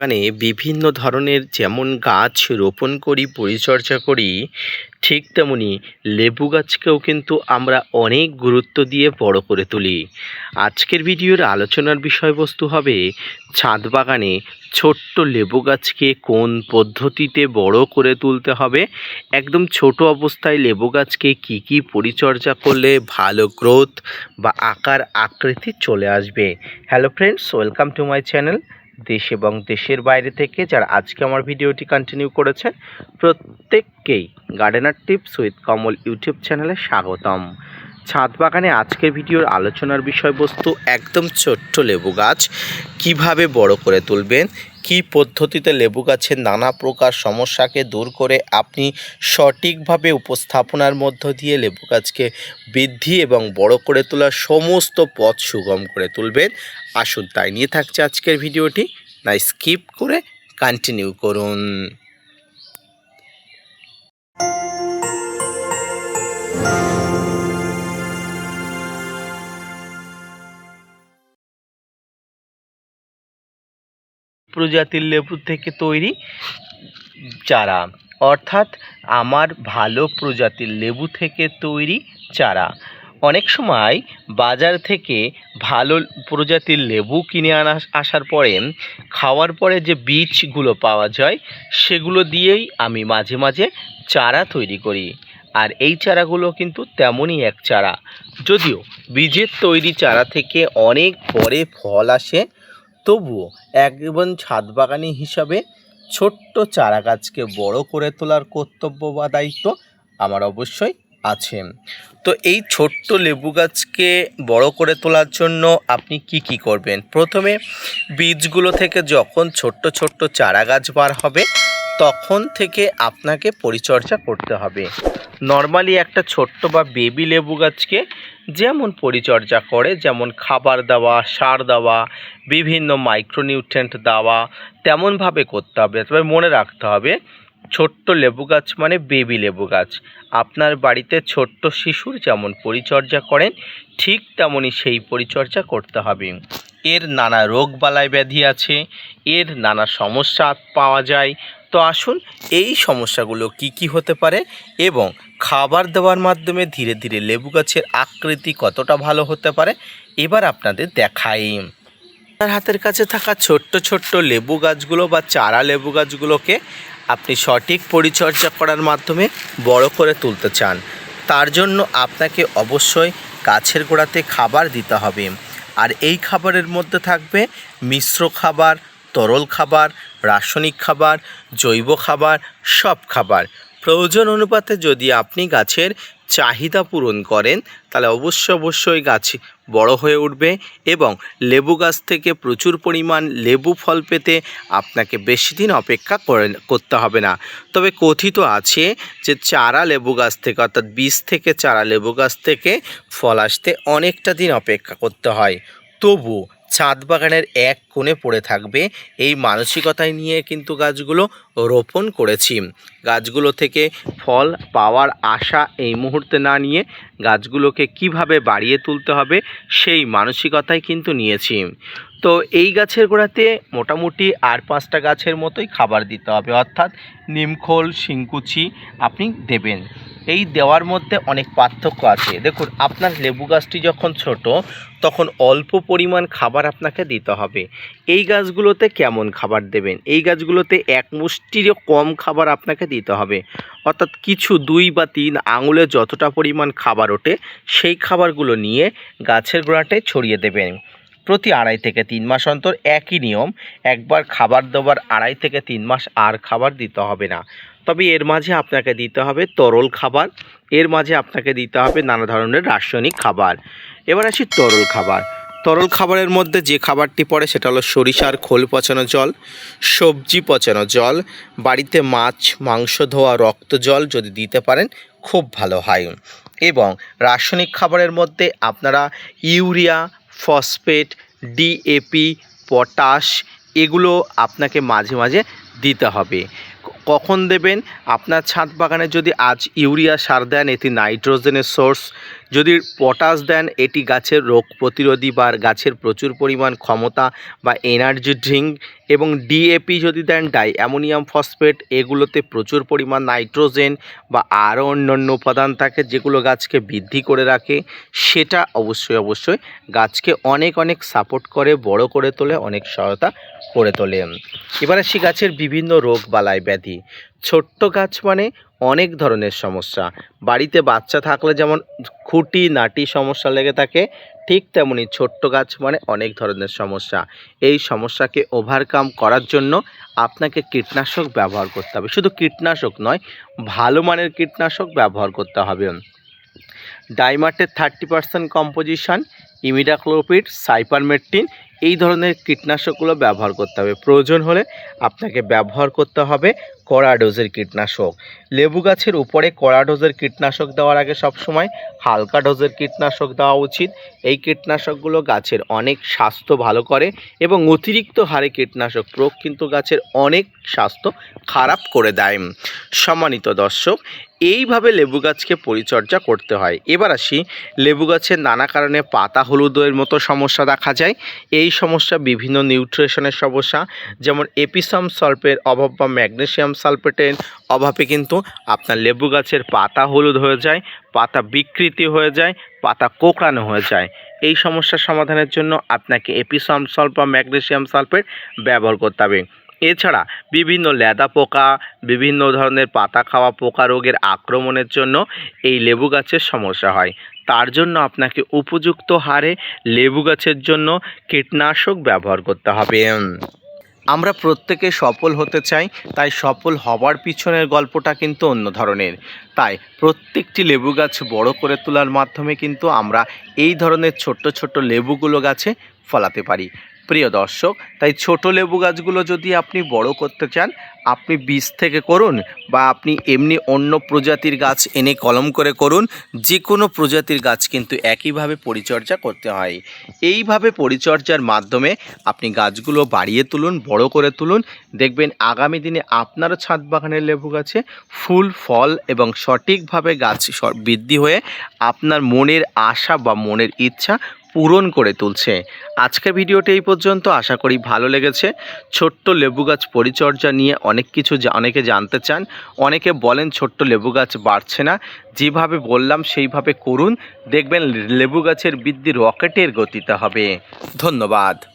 মানে বিভিন্ন ধরনের যেমন গাছ রোপণ করি, পরিচর্যা করি, ঠিক তেমনি লেবু গাছকেও কিন্তু আমরা অনেক গুরুত্ব দিয়ে বড় করে তুলি। আজকের ভিডিওর আলোচনার বিষয়বস্তু হবে ছাদ বাগানে ছোট্ট লেবু গাছকে কোন পদ্ধতিতে বড় করে তুলতে হবে, একদম ছোট অবস্থায় লেবু গাছকে কি কি পরিচর্যা করলে ভালো গ্রোথ বা আকার আকৃতি চলে আসবে। Hello friends, welcome to my channel. দেশ এবং দেশের বাইরে থেকে যারা আজকে আমার ভিডিওটি কন্টিনিউ করেছেন প্রত্যেককেই gardener tips with Kamal YouTube চ্যানেলে স্বাগতম। ছাদ বাগানে আজকের ভিডিওর আলোচনার বিষয়বস্তু একদম ছোট্ট লেবু গাছ কিভাবে বড় করে তুলবেন, কি পদ্ধতিতে লেবু গাছের নানা প্রকার সমস্যাকে দূর করে আপনি সঠিকভাবে উপস্থাপনার মধ্য দিয়ে লেবু গাছকে বৃদ্ধি এবং বড় করে তোলার সমস্ত পথ সুগম করে তুলবেন। আসুন তাই নিয়ে থাকছে আজকের ভিডিওটি, না স্কিপ করে কন্টিনিউ করুন। প্রজাতির লেবু থেকে তৈরি চারা, অর্থাৎ আমার ভালো প্রজাতির লেবু থেকে তৈরি চারা। অনেক সময় বাজার থেকে ভালো প্রজাতির লেবু কিনে আসার পরে খাওয়ার পরে যে বীজগুলো পাওয়া যায় সেগুলো দিয়েই আমি মাঝে মাঝে চারা তৈরি করি। আর এই চারাগুলো কিন্তু তেমনই এক চারা, যদিও বীজের তৈরি চারা থেকে অনেক পরে ফল আসে, তবুও একজন ছাদ বাগানি হিসাবে ছোট্ট চারা গাছকে বড় করে তোলার কর্তব্য বা দায়িত্ব আমার অবশ্যই আছে। তো এই ছোট্ট লেবু গাছকে বড় করে তোলার জন্য আপনি কি করবেন? প্রথমে বীজগুলো থেকে যখন ছোট্ট ছোট্ট চারা গাছ বার হবে তখন থেকে আপনাকে পরিচর্যা করতে হবে। নর্মালি একটা ছোট্ট বা বেবি লেবু গাছকে যেমন পরিচর্যা করে, যেমন খাবার দেওয়া, সার দেওয়া, বিভিন্ন মাইক্রোনিউট্রিয়েন্ট দেওয়া, তেমনভাবে করতে হবে। তবে মনে রাখতে হবে ছোট্ট লেবু গাছ মানে বেবি লেবু গাছ। আপনার বাড়িতে ছোট্ট শিশুর যেমন পরিচর্যা করেন ঠিক তেমনই সেই পরিচর্যা করতে হবে। এর নানা রোগ বালাই ব্যাধি আছে, এর নানা সমস্যা পাওয়া যায়। তো আসুন এই সমস্যাগুলো কি হতে পারে এবং খাবার দেওয়ার মাধ্যমে ধীরে ধীরে লেবু গাছের আকৃতি কতটা ভালো হতে পারে এবার আপনাদের দেখাই। আপনার হাতের কাছে থাকা ছোট্ট ছোট্ট লেবু গাছগুলো বা চারা লেবু গাছগুলোকে আপনি সঠিক পরিচর্যা করার মাধ্যমে বড় করে তুলতে চান, তার জন্য আপনাকে অবশ্যই গাছের গোড়াতে খাবার দিতে হবে। আর এই খাবারের মধ্যে থাকবে মিশ্র খাবার, তরল খাবার, রাসায়নিক খাবার, জৈব খাবার, সব খাবার। প্রয়োজন অনুপাতে যদি আপনি গাছের চাহিদা পূরণ করেন তাহলে অবশ্যই গাছ বড় হয়ে উঠবে এবং লেবু গাছ থেকে প্রচুর পরিমাণ লেবু ফল পেতে আপনাকে বেশি দিন অপেক্ষা করতে হবে না। তবে কথিত আছে যে চারা লেবু গাছ থেকে, অর্থাৎ বীজ থেকে চারা লেবু গাছ থেকে ফল আসতে অনেকটা দিন অপেক্ষা করতে হয়। তবু ছাদ বাগানের এক কোণে পড়ে থাকবে এই মানসিকতায় নিয়ে কিন্তু গাছগুলো রোপণ করেছি। গাছগুলো থেকে ফল পাওয়ার আশা এই মুহূর্তে না নিয়ে গাছগুলোকে কিভাবে বাড়িয়ে তুলতে হবে সেই মানসিকতায় কিন্তু নিয়েছি। তো এই গাছের গোড়াতে মোটামুটি আর 5টা গাছের মতোই খাবার দিতে হবে, অর্থাৎ নিমখোল, শিংকুচি আপনি দেবেন। এই দেওয়ার মধ্যে অনেক পার্থক্য আছে। দেখুন, আপনার লেবু গাছটি যখন ছোট তখন অল্প পরিমাণ খাবার আপনাকে দিতে হবে। এই গাছগুলোতে কেমন খাবার দেবেন? এই গাছগুলোতে এক মুষ্টিরও কম খাবার আপনাকে দিতে হবে, অর্থাৎ কিছু 2 বা 3 আঙুলে যতটা পরিমাণ খাবার ওঠে সেই খাবারগুলো নিয়ে গাছের গোড়াটায় ছড়িয়ে দেবেন। প্রতি 2.5 থেকে 3 মাস অন্তর একই নিয়ম, একবার খাবার দেওয়ার 2.5 থেকে 3 মাস আর খাবার দিতে হবে না। তবে এর মাঝে আপনাকে দিতে হবে তরল খাবার, এর মাঝে আপনাকে দিতে হবে নানা ধরনের রাসায়নিক খাবার। এবার আসি তরল খাবার। তরল খাবারের মধ্যে যে খাবারটি পড়ে সেটা হলো সরিষার খোল পচানো জল, সবজি পচানো জল, বাড়িতে মাছ মাংস ধোয়া রক্ত জল যদি দিতে পারেন খুব ভালো হয়। এবং রাসায়নিক খাবারের মধ্যে আপনারা ইউরিয়া, ফসফেট, ডিএপি, পটাশ এগুলো আপনাকে মাঝে মাঝে দিতে হবে। কখন দেবেন? আপনার ছাদ বাগানে যদি আজ ইউরিয়া সার দেন এটি নাইট্রোজেনের সোর্স, যদি পটাশ দেন এটি গাছের রোগ প্রতিরোধী বা গাছের প্রচুর পরিমাণ ক্ষমতা বা এনার্জি ড্রিঙ্ক এবং ডিএপি যদি দেন, ডাই অ্যামোনিয়াম ফসফেট, এগুলোতে প্রচুর পরিমাণ নাইট্রোজেন বা আরও অন্যান্য উপাদান থাকে যেগুলো গাছকে বৃদ্ধি করে রাখে, সেটা অবশ্যই গাছকে অনেক সাপোর্ট করে, বড় করে তোলে, অনেক সহায়তা করে তোলে। এবার আসি গাছের বিভিন্ন রোগ বালাই ব্যাধি। ছোট্ট গাছ মানে অনেক ধরনের সমস্যা। বাড়িতে বাচ্চা থাকলে যেমন খুঁটি নাটি সমস্যা লেগে থাকে, ঠিক তেমনি ছোট্ট গাছ মানে অনেক ধরনের সমস্যা। এই সমস্যাকে ওভারকাম করার জন্য আপনাকে কীটনাশক ব্যবহার করতে হবে। শুধু কীটনাশক নয়, ভালো মানের কীটনাশক ব্যবহার করতে হবে। ডাইমার্টের 30% কম্পোজিশন, ইমিডাক্লোপিড, সাইপারমেট্রিন, এই ধরনের কীটনাশকগুলো ব্যবহার করতে হবে। প্রয়োজন হলে আপনাকে ব্যবহার করতে হবে কড়া ডোজের কীটনাশক। লেবু গাছের উপরে কড়া ডোজের কীটনাশক দেওয়ার আগে সবসময় হালকা ডোজের কীটনাশক দেওয়া উচিত। এই কীটনাশকগুলো গাছের অনেক স্বাস্থ্য ভালো করে এবং অতিরিক্ত হারে কীটনাশক প্রয়োগ কিন্তু গাছের অনেক স্বাস্থ্য খারাপ করে দেয়। সম্মানিত দর্শক, এইভাবে লেবু গাছকে পরিচর্যা করতে হয়। এবার আসি, লেবু গাছের নানা কারণে পাতা হলুদের মতো সমস্যা দেখা যায়। এই সমস্যা বিভিন্ন নিউট্রিশনের সমস্যা, যেমন এপিসাম সল্ফের অভাব বা ম্যাগনেসিয়াম সালফেটের অভাবে কিন্তু আপনার লেবু গাছের পাতা হলুদ হয়ে যায়, পাতা বিকৃতি হয়ে যায়, পাতা কোঁকড়ানো হয়ে যায়। এই সমস্যার সমাধানের জন্য আপনাকে এপিসাম সল্ফ বা ম্যাগনেসিয়াম সালফেট ব্যবহার করতে হবে। এছাড়া বিভিন্ন ল্যাদা পোকা, বিভিন্ন ধরনের পাতা খাওয়া পোকা রোগের আক্রমণের জন্য এই লেবু গাছের সমস্যা হয়। তার জন্য আপনাকে উপযুক্ত হারে লেবু গাছের জন্য কীটনাশক ব্যবহার করতে হবে। আমরা প্রত্যেকে সফল হতে চাই, তাই সফল হবার পিছনের গল্পটা কিন্তু অন্য ধরনের। তাই প্রত্যেকটি লেবু গাছ বড় করে তোলার মাধ্যমে কিন্তু আমরা এই ধরনের ছোট্ট লেবুগুলো গাছে ফলাতে পারি। প্রিয় দর্শক, তাই ছোট লেবু গাছগুলো যদি আপনি বড় করতে চান, আপনি বীজ থেকে করুন বা আপনি এমনি অন্য প্রজাতির গাছ এনে কলম করে করুন, যে কোনো প্রজাতির গাছ কিন্তু একইভাবে পরিচর্যা করতে হয়। এইভাবে পরিচর্যার মাধ্যমে আপনি গাছগুলো বাড়িয়ে তুলুন, বড় করে তুলুন, দেখবেন আগামী দিনে আপনারও ছাদ বাগানের লেবু গাছে ফুল ফল এবং সঠিকভাবে গাছ বৃদ্ধি হয়ে আপনার মনের আশা বা মনের ইচ্ছা পূরণ করে তুলছে। আজকের ভিডিওটি এই পর্যন্ত, আশা করি ভালো লেগেছে। ছোট্ট লেবু গাছ পরিচর্যা নিয়ে অনেক কিছু অনেকে জানতে চান, অনেকে বলেন ছোট্ট লেবু গাছ বাড়ছে না। যেভাবে বললাম সেইভাবে করুন, দেখবেন লেবু গাছের বৃদ্ধি রকেটের গতিতে হবে। ধন্যবাদ।